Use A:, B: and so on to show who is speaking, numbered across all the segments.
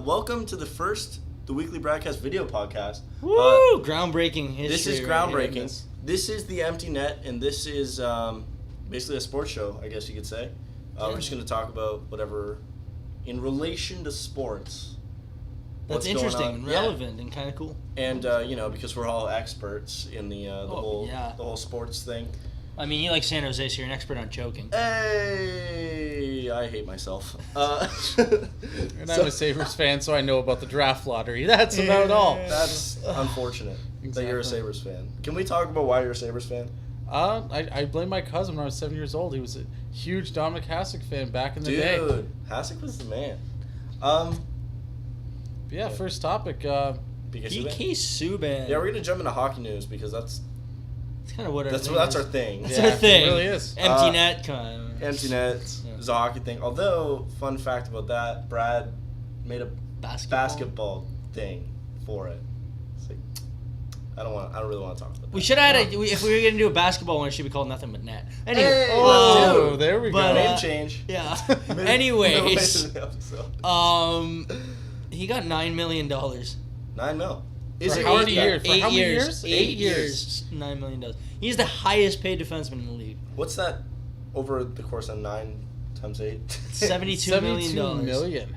A: Welcome to the weekly Bradcast video podcast.
B: Woo! Groundbreaking history.
A: This is groundbreaking. This is the Empty Net, and this is basically a sports show, I guess you could say. We're just going to talk about whatever in relation to sports.
B: That's interesting and relevant and kind of cool.
A: And because we're all experts in the whole sports thing.
B: I mean, you like San Jose, so you're an expert on choking.
A: Hey, I hate myself.
C: And I'm a Sabres fan, so I know about the draft lottery. That's about all.
A: That's unfortunate that you're a Sabres fan. Can we talk about why you're a Sabres fan?
C: I blame my cousin when I was 7 years old. He was a huge Dominic Hasek fan back in the day.
A: Dude, Hasek was the man.
C: First topic.
B: PK Subban.
A: Yeah, we're going to jump into hockey news because that's
B: kind of what
A: that's our thing.
B: That's our thing.
C: It really is.
B: Empty net kind of.
A: Empty net is a hockey thing. Although, fun fact about that, Brad made a basketball thing for it. It's like, I don't really want to talk about that.
B: We should add if we were going to do a basketball one, it should be called Nothing But Net. Anyway,
A: Hey,
C: there we go.
A: Name change.
B: Yeah. Anyways, he got $9 million.
A: $9 mil.
C: Is it 8 years? For how many years?
B: 8 years. $9 million. He's the highest paid defenseman in the league.
A: What's that over the course of 9 times 8?
B: $72 million.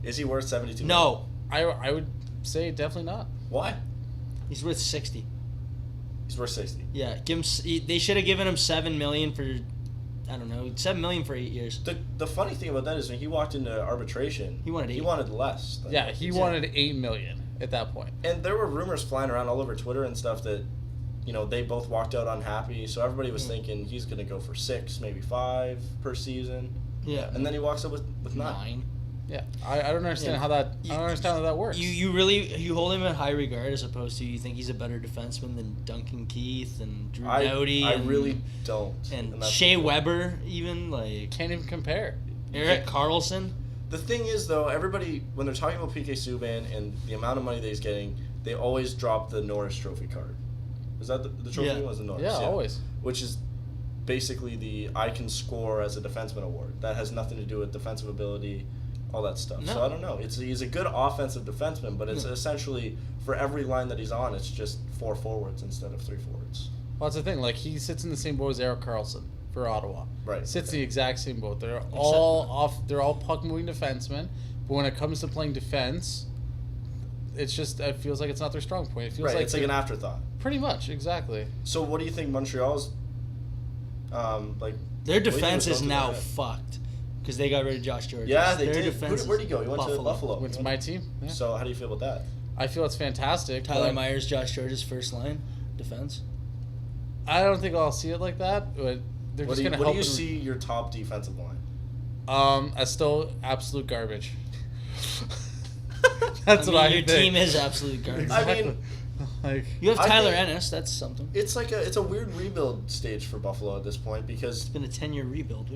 A: Is he worth $72 million?
B: No.
C: I would say definitely not.
A: Why?
B: He's worth 60.
A: He's worth 60.
B: Yeah, they should have given him $7 million for, I don't know, $7 million for 8 years.
A: The funny thing about that is when he walked into arbitration,
B: he wanted 8.
A: He wanted less.
C: Yeah, he wanted $8 million at that point.
A: And there were rumors flying around all over Twitter and stuff that, they both walked out unhappy. So everybody was thinking he's going to go for 6, maybe 5 per season.
B: Yeah.
A: And then he walks up with 9.
C: Yeah, I don't understand how that. I don't understand how that works.
B: You hold him in high regard as opposed to you think he's a better defenseman than Duncan Keith and Drew Doughty.
A: I really don't.
B: And Shea Weber even
C: can't even compare.
B: Erik Karlsson.
A: The thing is though, everybody when they're talking about PK Subban and the amount of money that he's getting, they always drop the Norris Trophy card. Is that the trophy?
B: Yeah.
A: Was the Norris?
C: Yeah, always.
A: Which is basically the I can score as a defenseman award. That has nothing to do with defensive ability. All that stuff.
B: No.
A: So I don't know. He's a good offensive defenseman, but it's essentially for every line that he's on, it's just 4 forwards instead of 3 forwards.
C: Well, that's the thing. Like he sits in the same boat as Erik Karlsson for Ottawa.
A: Right.
C: Sits in the exact same boat. They're all puck moving defensemen, but when it comes to playing defense, it feels like it's not their strong point. It feels like
A: it's like an afterthought.
C: Pretty much, exactly.
A: So what do you think Montreal's
B: their defense is now fucked. Because they got rid of Josh George.
A: Yeah, they did. Where'd he go? He went to Buffalo.
C: Went to my team. Yeah.
A: So how do you feel about that?
C: I feel it's fantastic.
B: Tyler Myers, Josh George's first line defense.
C: I don't think I'll see it like that, but they're just going to help.
A: What do you see your top defensive line?
C: As still absolute garbage. That's what I think.
B: Your team is absolute garbage.
C: Exactly.
A: I mean,
B: you have Tyler Ennis. That's something.
A: It's a weird rebuild stage for Buffalo at this point because
B: it's been a 10-year rebuild.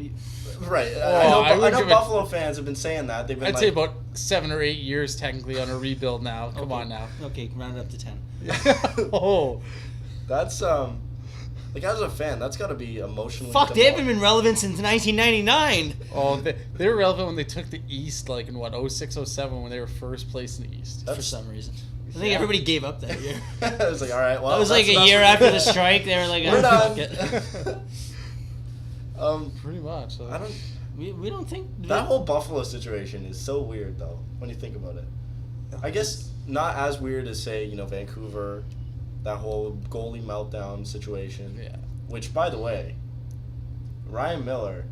A: Right. I know Buffalo fans have been saying that. They've been
C: I'd say about 7 or 8 years technically on a rebuild now. Come on now.
B: Okay, round it up to 10.
C: Oh,
A: that's as a fan, that's got to be emotionally.
B: Fuck, they haven't been relevant since 1999.
C: Oh, they were relevant when they took the East, like in 06, 07, when they were first place in the East.
B: For some reason. I think everybody gave up that year.
A: I was like, all right, well.
B: That was like a year after the strike. They were like,
A: we're done.
C: Pretty much.
B: I don't. We don't think
A: that whole Buffalo situation is so weird though when you think about it. I guess not as weird as say Vancouver, that whole goalie meltdown situation.
C: Yeah.
A: Which, by the way, Ryan Miller,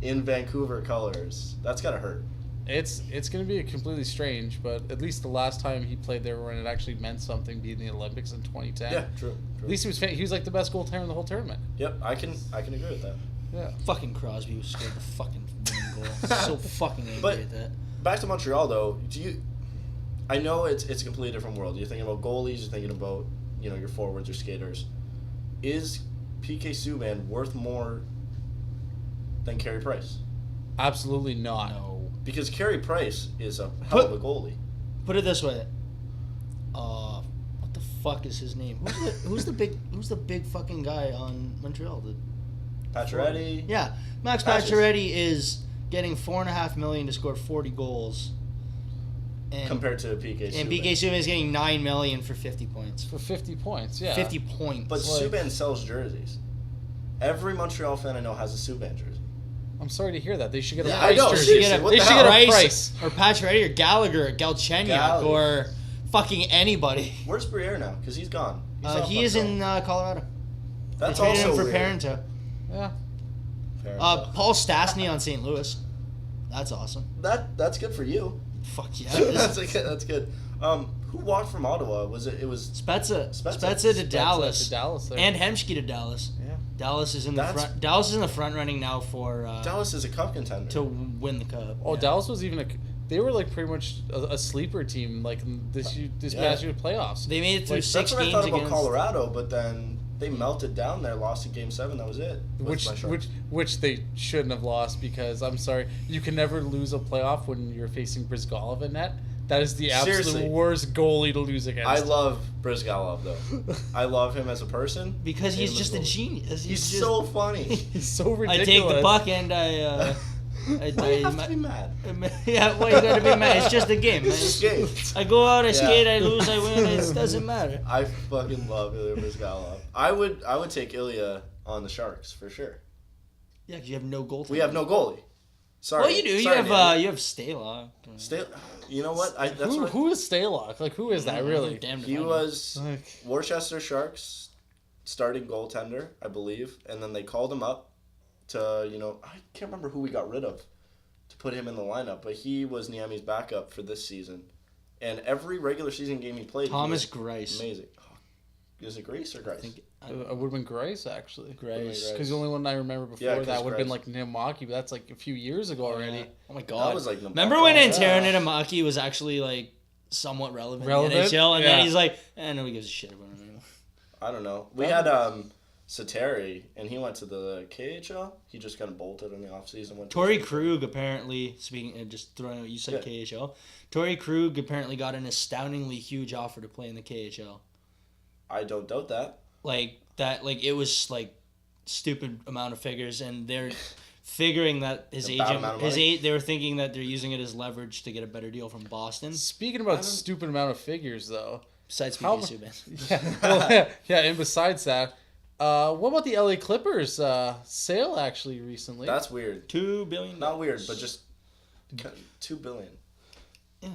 A: in Vancouver colors, that's gotta hurt.
C: It's going to be completely strange, but at least the last time he played there when it actually meant something, being the Olympics in 2010.
A: Yeah, true.
C: At least he was like the best goaltender in the whole tournament.
A: Yep, I can agree with that.
C: Yeah.
B: Fucking Crosby scored the fucking winning goal. So fucking angry at that.
A: Back to Montreal though, I know it's a completely different world. You're thinking about goalies, you're thinking about your forwards or skaters. Is PK Subban worth more than Carey Price?
C: Absolutely not.
B: No.
A: Because Carey Price is a hell of a goalie.
B: Put it this way. What the fuck is his name? Who's the big fucking guy on Montreal?
A: Pacioretty.
B: Yeah, Max Pacioretty is getting $4.5 million to score 40 goals.
A: compared to PK Subban.
B: And PK Subban is getting $9 million for 50 points.
C: For 50 points, yeah.
B: 50 points.
A: But Subban sells jerseys. Every Montreal fan I know has a Subban jersey.
C: I'm sorry to hear that. They should get a
A: Yeah,
C: price
A: I know,
C: jersey.
A: seriously,
C: They should get a price.
B: Or Pacioretty or Gallagher or Galchenyuk or fucking anybody.
A: Where's Briere now? Because he's gone.
B: He is in Colorado.
A: That's
B: they traded
A: also
B: him for
A: weird.
B: Parento.
C: Yeah.
A: Fair enough.
B: Paul Stastny on St. Louis. That's awesome.
A: That's good for you.
B: Fuck yeah.
A: That's good. Who walked from Ottawa? Was it? It was
B: Spezza to Dallas.
C: To Dallas there.
B: And Hemsky to Dallas.
C: Yeah.
B: Dallas is in the front. Dallas is in the front running now for
A: Dallas is a cup contender
B: to win the cup.
C: Oh,
B: yeah.
C: Dallas was even they were like pretty much a sleeper team like this past year playoffs.
B: They made it through
C: Like,
B: 6
A: That's what I
B: games
A: thought about
B: against
A: Colorado, but then they melted down there, lost in Game 7. That was it.
C: Which they shouldn't have lost because I'm sorry, you can never lose a playoff when you're facing Brizgalov in net. That is the absolute
A: Seriously.
C: worst goalie to lose against.
A: I love Brizgalov though. I love him as a person
B: because he's
A: him as
B: just a
A: goalie.
B: genius.
A: He's
B: just,
A: so funny.
C: He's so ridiculous.
B: I take the puck and I
A: Why do you have to be mad?
B: Yeah, well, you gotta be mad. It's just a game, man.
A: It's just a game.
B: I go out, I
A: Yeah.
B: skate, I lose, I win. It doesn't matter.
A: I fucking love Ilya Brizgalov. I would take Ilya on the Sharks for sure.
B: Yeah, because you have no goaltender.
A: We have no goalie. Sorry.
B: Well, you do.
A: Sorry,
B: You have Stalock.
A: You know what? That's what
C: who is Stalock? Like who is that really?
B: Damn
A: he
B: defender.
A: was.
C: Like,
A: Worcester Sharks starting goaltender, I believe, and then they called him up to, I can't remember who we got rid of to put him in the lineup, but he was Niemi's backup for this season. And every regular season game he played,
B: Thomas
A: he was
B: Greiss.
A: amazing. Is it Grace or Grice?
B: I think
C: it would have been Grace actually.
B: Grace.
C: Because the only one I remember before
A: 'cause
C: that would have been
A: Grice.
C: like Nimaki, but that's like a few years ago already.
B: Oh my god.
A: That was like
B: Remember when Antero Nitamaki was actually like somewhat relevant in the NHL, and then
C: Yeah.
B: he's like, nobody gives a shit about him anymore.
A: I don't know. We had Sateri, and he went to the KHL. He just kind of bolted in the offseason.
B: Torrey Krug apparently, just throwing out, you said KHL. Torrey Krug apparently got an astoundingly huge offer to play in the KHL.
A: I don't doubt that.
B: It was like stupid amount of figures, and they're figuring that his agent, they were thinking that they're using it as leverage to get a better deal from Boston.
C: Speaking about stupid amount of figures though.
B: Besides PK Subban.
C: Yeah, well, yeah, and besides that, what about the LA Clippers sale actually recently?
A: That's weird.
B: $2 billion.
A: Not weird, but just $2 billion.
B: Yeah.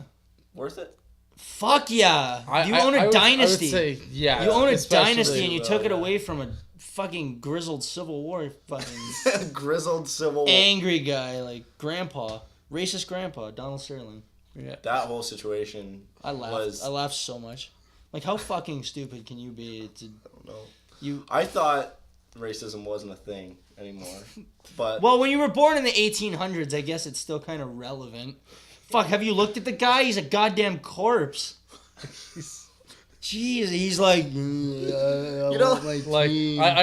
A: Worth it?
B: Fuck yeah! You own a dynasty.
C: I would say, yeah.
B: You own a
C: especially,
B: dynasty, and you took it away from a fucking grizzled Civil War fucking
A: grizzled Civil War.
B: Angry guy, like grandpa, racist grandpa, Donald Sterling.
C: Yeah.
A: That whole situation.
B: I laughed so much. Like, how fucking stupid can you be to?
A: I don't know. I thought racism wasn't a thing anymore, but
B: well, when you were born in the 1800s, I guess it's still kind of relevant. Fuck, have you looked at the guy? He's a goddamn corpse. Jeez, he's like,
C: I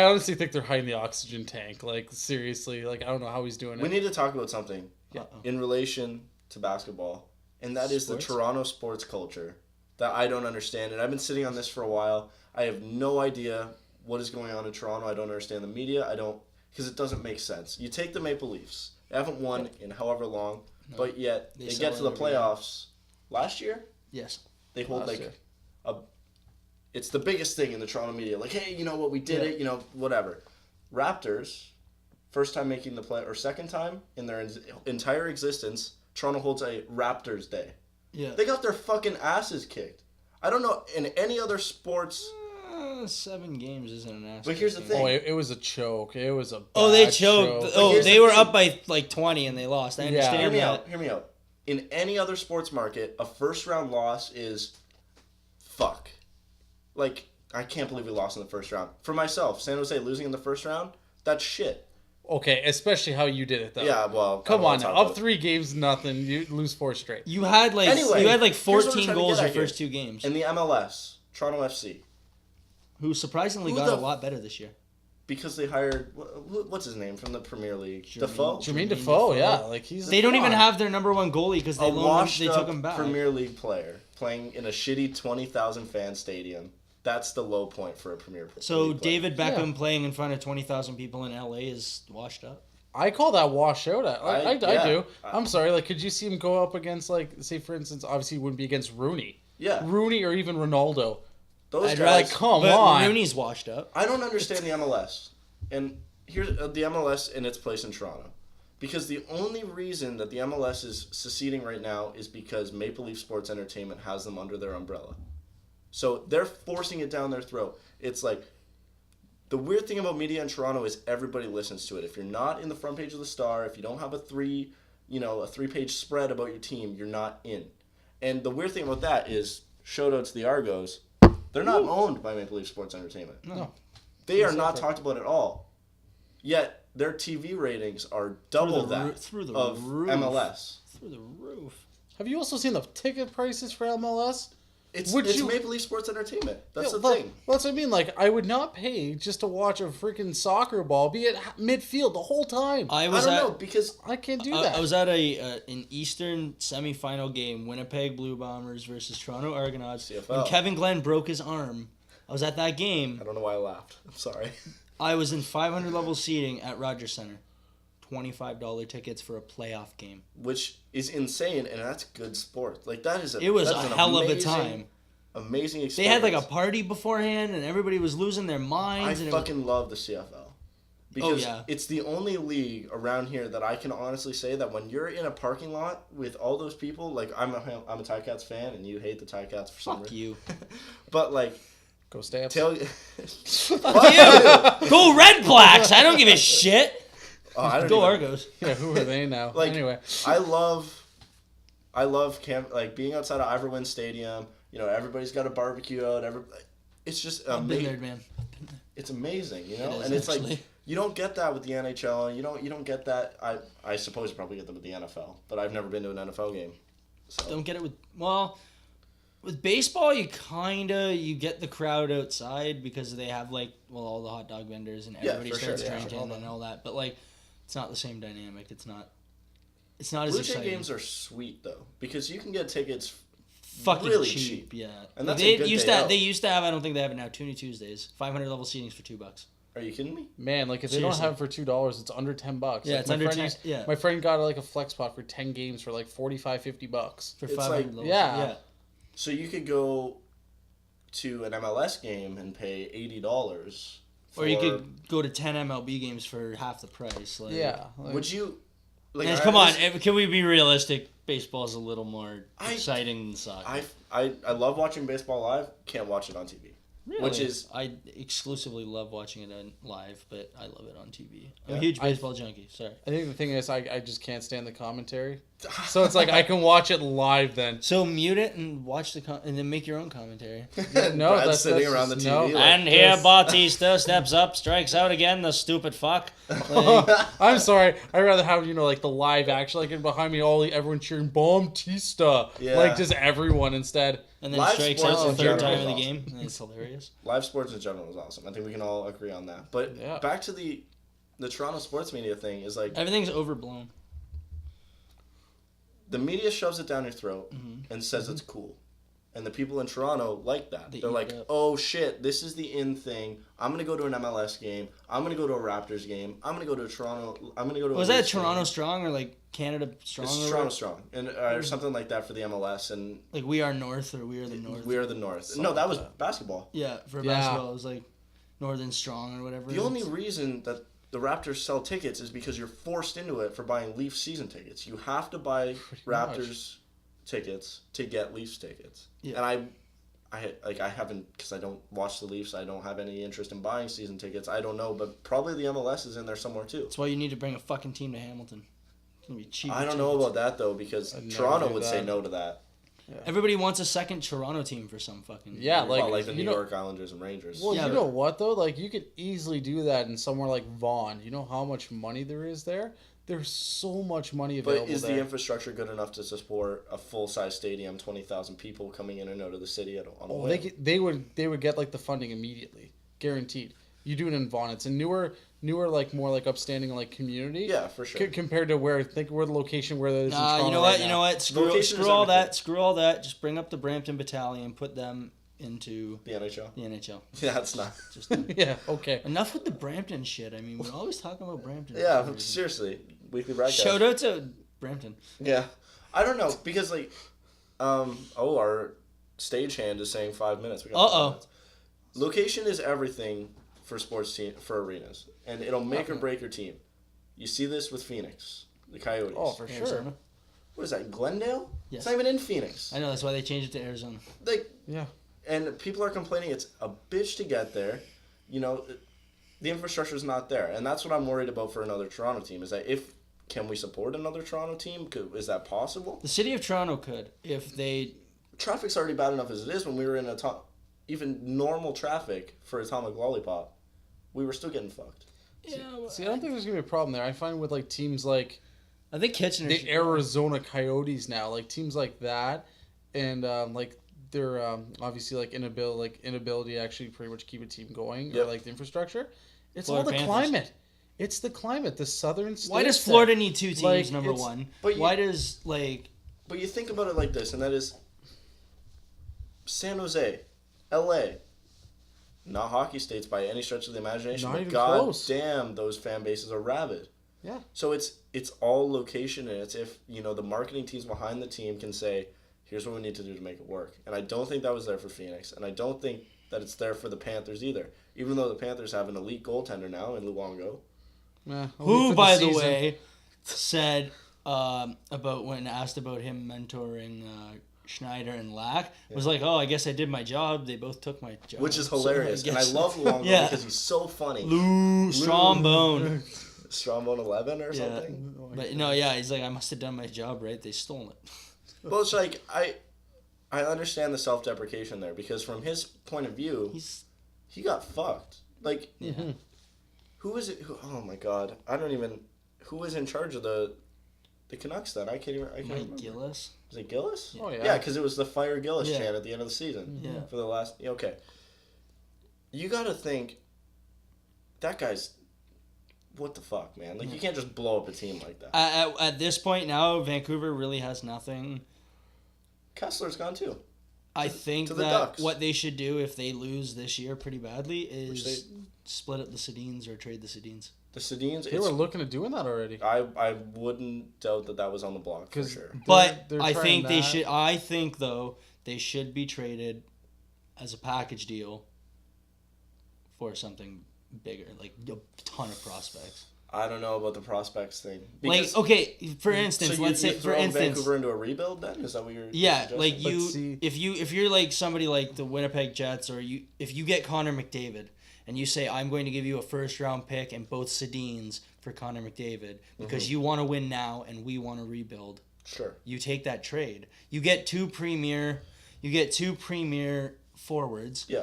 C: honestly think they're hiding the oxygen tank. Like, seriously, like I don't know how he's doing it.
A: We need to talk about something in relation to basketball, and that is the Toronto sports culture that I don't understand. And I've been sitting on this for a while. I have no idea what is going on in Toronto. I don't understand the media. Because it doesn't make sense. You take the Maple Leafs. They haven't won in however long, but yet they get to the playoffs. Last year?
B: Yes.
A: They hold it's the biggest thing in the Toronto media. Like, hey, you know what, we did it, whatever. Raptors, first time making the play, or second time in their entire existence, Toronto holds a Raptors Day.
B: Yeah.
A: They got their fucking asses kicked. I don't know, in any other sports...
B: 7 games isn't an ass.
A: But here's the thing.
C: Oh, it was a choke. It was a
B: they
C: bad
B: choked.
C: choke.
B: Oh, they were up by like 20 and they lost. I understand that.
A: Hear me out. In any other sports market, a first round loss is fuck. Like, I can't believe we lost in the first round. For myself, San Jose losing in the first round, that's shit.
C: Okay, especially how you did it though.
A: Yeah, well,
C: come on now. Up 3 games, nothing. You lose 4 straight.
B: You had like 14 goals your first 2 games.
A: In the MLS, Toronto FC,
B: who surprisingly got a lot better this year.
A: Because they hired what's his name from the Premier League, Defoe.
C: Jermaine Defoe, yeah, like he's.
B: They don't even have their number 1 goalie because they took him back.
A: Premier League player playing in a shitty 20,000 fan stadium. That's the low point for a Premier League player.
B: So David Beckham playing in front of 20,000 people in LA is washed up.
C: I call that washout. I do.
A: I-
C: I'm sorry. Like, could you see him go up against, like, say, for instance, obviously he wouldn't be against Rooney.
A: Yeah.
C: Rooney or even Ronaldo.
A: Those
C: I'd
A: guys.
C: like, come
B: but
C: on.
B: Rooney's washed up.
A: I don't understand the MLS. And here's the MLS in its place in Toronto. Because the only reason that the MLS is seceding right now is because Maple Leaf Sports Entertainment has them under their umbrella. So they're forcing it down their throat. It's like, the weird thing about media in Toronto is everybody listens to it. If you're not in the front page of the Star, if you don't have a 3-page spread about your team, you're not in. And the weird thing about that is, shout out to the Argos, they're not owned by Maple Leaf Sports Entertainment.
C: No.
A: They are not talked about at all. Yet their TV ratings are double that of MLS.
B: Through the roof.
C: Have you also seen the ticket prices for MLS?
A: It's Maple Leaf Sports Entertainment. That's the thing.
C: Well, that's what I mean. Like, I would not pay just to watch a freaking soccer ball be at midfield the whole time.
A: I don't know, because
C: I can't do that.
B: I was at an Eastern semifinal game, Winnipeg Blue Bombers versus Toronto Argonauts.
A: CFL.
B: When Kevin Glenn broke his arm, I was at that game.
A: I don't know why I laughed. I'm sorry.
B: I was in 500 level seating at Rogers Center. $25 tickets for a playoff game.
A: Which is insane, and that's good sport. Like, that is
B: It was a hell of a time.
A: Amazing experience.
B: They had like a party beforehand, and everybody was losing their
A: I
B: minds.
A: fucking love the CFL. Because it's the only league around here that I can honestly say that when you're in a parking lot with all those people, like, I'm a Ticats fan, and you hate the Ticats for some reason.
B: Fuck you.
A: But, like...
C: Go Stamps.
B: Fuck you! Go Red Blacks! I don't give a shit! Go Argos.
C: Yeah, who are they now?
A: Like,
C: anyway.
A: I love being outside of Iverwin Stadium. You know, everybody's got a barbecue out. It's just
B: I've been there,
A: amazing.
B: man.
A: It's amazing, you know?
B: It is,
A: and it's
B: actually.
A: like, you don't get that with the NHL, and you don't get that. I suppose you probably get that with the NFL, but I've never been to an NFL game. So.
B: Don't get it with baseball, you get the crowd outside because they have all the hot dog vendors and everybody starts drinking and all that. But it's not the same dynamic. It's not as
A: Blue
B: exciting.
A: Jay games are sweet though, because you can get tickets
B: fucking
A: really
B: cheap. Yeah,
A: and that's
B: they
A: a good
B: used
A: day
B: to.
A: out.
B: They used to have. I don't think they have it now. Toonie Tuesdays, 500 level seatings for $2.
A: Are you kidding me?
C: Man, like if they don't have it for $2, it's under $10.
B: Yeah,
C: like,
B: it's under 10. Yeah,
C: my friend got like a flex spot for 10 games for like $45-50
B: for
A: It's
B: 500
A: like-
B: levels.
C: yeah.
A: So you could go to an MLS game and pay $80.
B: Or you could go to 10 MLB games for half the price. Like,
C: Yeah. Like,
A: Would you? Like,
B: And come on, can we be realistic? Baseball's a little more exciting than soccer.
A: I love watching baseball live. Can't watch it on TV.
B: Really?
A: Which is
B: I exclusively love watching it on live, but I love it on TV. I'm
A: Yeah.
B: a huge baseball junkie. Sorry.
C: I think the thing is I just can't stand the commentary. So it's like I can watch it live then.
B: So mute it and watch and then make your own commentary.
C: No,
A: Brad's
C: that's
A: sitting
C: that's
A: around the
C: just-
A: TV.
C: no.
A: like,
B: And here Bautista steps up, strikes out again, the stupid fuck.
C: I'm sorry. I'd rather have like the live action, like behind me, everyone cheering Bautista,
A: Yeah.
C: like just everyone instead.
B: And then
A: Live
B: strikes
A: sports
B: out the
A: in
B: third
A: general
B: time
A: is
B: of the
A: awesome.
B: game. And it's hilarious.
A: live sports in general is awesome. I think we can all agree on that. But
C: Yeah.
A: back to the Toronto sports media thing is like
B: Everything's overblown.
A: the media shoves it down your throat
B: Mm-hmm.
A: and says it's cool. And the people in Toronto like that.
B: They
A: They're
B: eat
A: like,
B: it up.
A: oh shit, this is the in thing. I'm going to go to an MLS game. I'm going to go to a Raptors game. I'm going to go to a Toronto. I'm going to go to
B: Was
A: a
B: that
A: Leafs
B: Toronto
A: game.
B: Strong or Canada Strong?
A: It's
B: or
A: Toronto Strong. And or something like that for the MLS. And
B: We Are North or We Are the North?
A: we are the North.
C: Something
A: No, that
C: like
A: was
C: that.
A: basketball.
B: Yeah, for
C: Yeah.
B: basketball, it was Northern Strong or whatever.
A: The only reason that the Raptors sell tickets is because you're forced into it for buying Leafs season tickets. You have to buy Raptors tickets to get Leafs tickets.
B: Yeah.
A: And I haven't, because I don't watch the Leafs. I don't have any interest in buying season tickets. I don't know, but probably the MLS is in there somewhere too.
B: That's why you need to bring a fucking team to Hamilton. It's gonna be cheap.
A: I don't know about that though, because
C: I'd never
A: Toronto
C: do
A: would
C: that.
A: say no to that.
B: Everybody wants a second Toronto team for some fucking.
C: Yeah,
A: Like the
C: you
A: New
C: know-
A: York Islanders and Rangers.
C: Well,
B: Yeah,
C: you
B: but-
C: know what though? Like you could easily do that in somewhere like Vaughan. You know how much money there is there? There's so much money available
A: But is
C: there.
A: the infrastructure good enough to support a full-size stadium, 20,000 people coming in and out of the city on a
C: Oh,
A: whim?
C: they would get like the funding immediately, guaranteed. You do it in Vaughan. It's a newer more upstanding community.
A: Yeah, for sure.
C: Compared to where the location where there's.
B: Nah, you know what? You know what?
A: Location is
B: Screw all
A: everything.
B: that. Screw all that. Just bring up the Brampton Battalion. Put them into
A: The NHL. Yeah, it's not.
B: Just
C: Yeah. Okay.
B: enough with the Brampton shit. I mean, we're always talking about Brampton.
A: Yeah, seriously. Weekly Bradcast.
B: Shout out to Brampton.
A: Yeah. I don't know, because, like, our stagehand is saying 5 minutes. We got 5 minutes. Location is everything for for arenas, and it'll make or break your team. You see this with Phoenix, the Coyotes.
C: Oh, for sure.
A: What is that, Glendale?
B: Yes.
A: It's not even in Phoenix.
B: I know, that's why they changed it to Arizona.
C: Yeah.
A: And people are complaining it's a bitch to get there. You know, the infrastructure's not there, and that's what I'm worried about for another Toronto team. Is that can we support another Toronto team? Is that possible?
B: The city of Toronto could if they.
A: Traffic's already bad enough as it is. When we were in even normal traffic for Atomic Lollipop, we were still getting fucked.
B: Yeah.
C: See, I don't think there's gonna be a problem there. I find with like teams like
B: I think Kitchener.
C: The Arizona Coyotes now, like teams like that, and like they're obviously like inability to actually pretty much keep a team going or like the infrastructure. It's
B: Florida
C: all the
B: Panthers.
C: climate. It's the climate. The southern states.
B: Why does Florida need 2 teams?
C: Like,
B: number one.
A: But
B: why does like?
A: But you think about it like this, and that is San Jose, L.A. Not hockey states by any stretch of the imagination.
C: Not
A: but
C: even
A: God
C: close.
A: damn, those fan bases are rabid.
C: Yeah.
A: So it's all location, and it's if the marketing teams behind the team can say, here's what we need to do to make it work. And I don't think that was there for Phoenix, and I don't think that it's there for the Panthers either. Even though the Panthers have an elite goaltender now in Luongo.
B: Who, by the way, said about when asked about him mentoring Schneider and Lack, was like, oh, I guess I did my job. They both took my job.
A: Which is hilarious. And I love Luongo because he's so funny.
B: Strombone.
A: Strombone 11 or something?
B: But no, yeah, he's like, I must have done my job right. They stole it.
A: Well, it's like, I understand the self-deprecation there, because from his point of view, he got fucked. Like, who is it? Oh my God. Who was in charge of the Canucks then? I can't remember.
B: Gillis?
A: Was it Gillis?
C: Oh, yeah.
A: Yeah, because it was the Fire Gillis chant at the end of the season.
B: Yeah.
A: For the last... Okay. You got to think, that guy's... What the fuck, man? Like, you can't just blow up a team like that.
B: At this point now, Vancouver really has nothing.
A: Kessler's gone too.
B: I think
A: To the
B: that
A: Ducks.
B: what they should do if they lose this year pretty badly is split up the Sedins or trade the Sedins.
A: The Sedins...
C: They were looking at doing that already.
A: I wouldn't doubt that was on the block, for sure.
B: But
C: they're
B: I
C: trying
B: think they
C: that.
B: should. I think though they should be traded as a package deal for something bigger, like a ton of prospects.
A: I don't know about the prospects thing.
B: Like, okay, for instance,
A: so
B: let's say for instance,
A: Vancouver into a rebuild. Then is that what you're?
B: yeah,
A: suggesting?
B: like if you're like somebody like the Winnipeg Jets, or if you get Connor McDavid and you say I'm going to give you a first round pick and both Sedins for Connor McDavid because you want to win now and we want to rebuild.
A: Sure.
B: You take that trade. You get two premier forwards.
A: Yeah.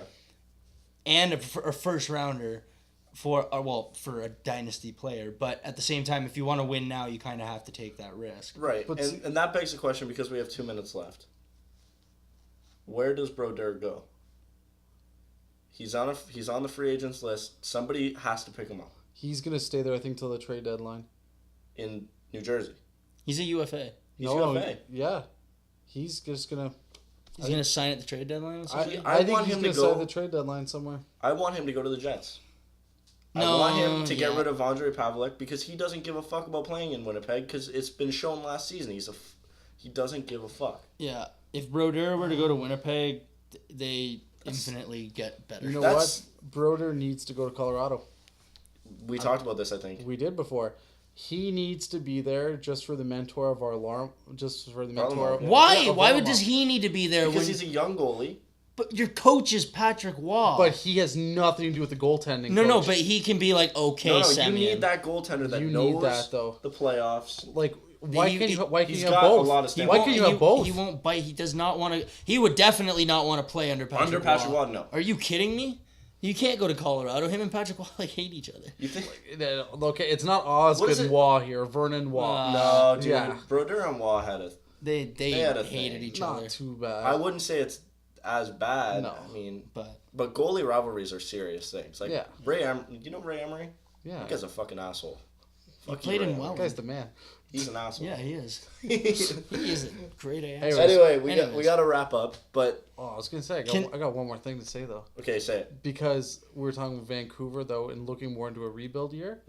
B: And a first rounder for a dynasty player, but at the same time, if you want to win now, you kind of have to take that risk.
A: Right, and that begs the question, because we have 2 minutes left. Where does Brodeur go? He's on the free agents list. Somebody has to pick him up.
C: He's gonna stay there, I think, till the trade deadline.
A: In New Jersey.
B: He's a UFA.
A: He's UFA.
C: Yeah, he's just gonna.
B: He's gonna sign at the trade deadline. Or something?
C: I think
A: want
C: he's
A: him
C: gonna
A: to go
C: sign the trade deadline somewhere.
A: I want him to go to the Jets.
B: No,
A: I want him to get rid of Andrei Pavlik, because he doesn't give a fuck about playing in Winnipeg, because it's been shown last season he doesn't give a fuck.
B: Yeah, if Brodeur were to go to Winnipeg, they infinitely get better.
C: You know what? Brodeur needs to go to Colorado.
A: We talked about this, I think.
C: We did before. He needs to be there just for the mentor of our alarm. Just for the mentor. Of,
B: Why?
C: Yeah,
B: Why does he need to be there?
A: Because he's a young goalie.
B: But your coach is Patrick Waugh.
C: But he has nothing to do with the goaltending.
B: No, but he can be like, okay,
A: No,
B: Semyon.
A: you need that goaltender that knows
C: that, though.
A: the playoffs.
C: Like, why can't you have
A: got
C: both?
A: a lot of stamina.
C: Why can't you have both?
B: He won't bite. He does not want to. He would definitely not want to play under Patrick Waugh.
A: No.
B: Are you kidding me? You can't go to Colorado. Him and Patrick Waugh hate each other.
A: You think?
C: Okay, it's not Osgood Waugh here. Vernon Waugh.
A: No, dude.
C: Yeah.
A: Brodeur and Waugh had a...
B: They
A: had a
B: hated
A: thing.
B: each other.
C: Not too bad.
A: I wouldn't say it's as bad.
C: No.
A: I mean,
B: but
A: goalie rivalries are serious things. Like
C: yeah.
A: you know Ray Emery?
C: Yeah.
A: That guy's a fucking asshole.
B: He played in well.
C: That guy's the man.
A: He's an asshole.
B: Yeah, he is. He is a great ass.
A: Anyway, we got to wrap up, but...
C: Oh, I was going to say, I got one more thing to say, though.
A: Okay, say it.
C: Because we were talking about Vancouver, though, and looking more into a rebuild year,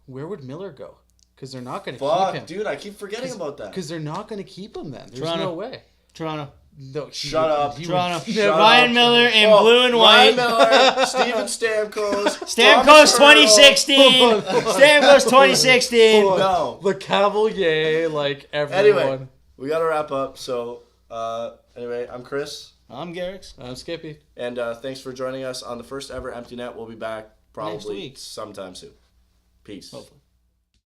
C: where would Miller go? Because they're not going to keep him.
A: Dude, I keep forgetting about that.
C: Because they're not going to keep him then. There's
B: Toronto.
C: no way.
B: Toronto.
C: No,
A: Shut up.
B: Toronto.
A: Shut
B: Ryan
A: up.
B: Miller in blue and white.
A: Ryan Miller, Steven Stamkos.
B: Stamkos 2016. Stamkos 2016.
A: No.
C: The Cavalier, like everyone.
A: Anyway, we got to wrap up. So, anyway, I'm Chris.
B: I'm Gerics.
C: I'm Skippy.
A: And thanks for joining us on the first ever Empty Net. We'll be back probably sometime soon. Peace.
B: Hopefully.